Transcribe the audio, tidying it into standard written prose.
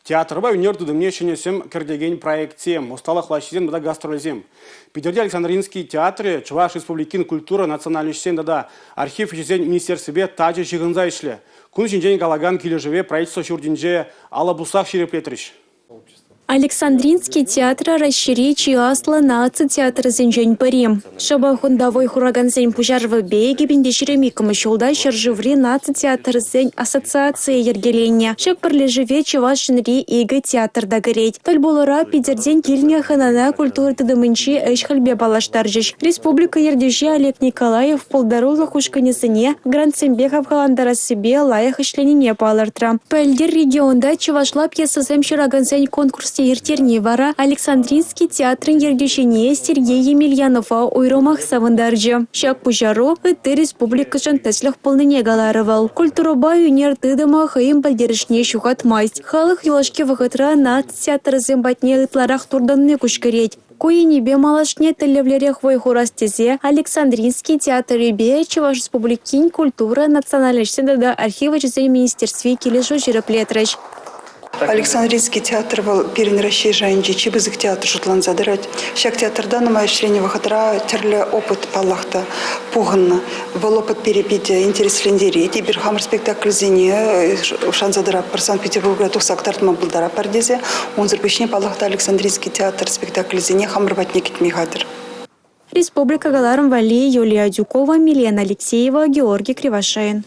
Театрба өнер дүдімне шенесім кірдеген проектсем, ұсталық лашизен бұда гастролезем. Петерде Александринский театры Чуваш Республикин культура националищен да архив жезен министерстве тажы жығынза ішлі. Күн жинжен галаган кележеве правительство шурдинже алабусах шереплетріш. Александринский театр расшири чиасла наци театр зенжень парим. Шаба хундавой хураган зень пужарвы беги бендешереми камышулда шаржеври наци театр зень ассоциация ергеления. Шак парлежеве чевашинри ига театр дагореть. Тальбулара пидердень кильня ханана культуры тадамынчи эшхальбе балаштаржиш. Республика Ердежи Олег Николаев полдарулы хушканесыне Гранд-Сембехов халандара себе лаях ишленіне палартра. Пэльдер регионда чевашла пьеса зем шураган зень конкурс Ертерни вара Александринский театрын ердешене Сергей Емельянова ойромах савындаржы. Шак пужару ыты республикашын тәсліх полныне галарывал. Культуроба юнер тыдыма хыйым бәлдерішне шухатмайсть. Халық юлашке вағытра на театр зымбатне ытларах турданны күшкіреть. Коенебе малашне телевлерех войхурастезе Александринский театр ебе Чуваш Республикин культура националищен да архива жезей министерстве келешу жиреплетрыш. Александринский театр был перенращей жанжи, чибызык театр жутлан задырать. Шак театрда на моей шлене вахатра терле опыт палахта пуганна. Был опыт перепития интерес лендери. Теперь хамр спектакль зене шан задыра пар Санкт-Петербурга тухсак тартма булдара пардезе. Он зарпышне палахта Александринский театр спектакль зене хамр батникит михадр. Республика Галарм Вали, Юлия Дюкова, Милена Алексеева, Георгий Кривошеин.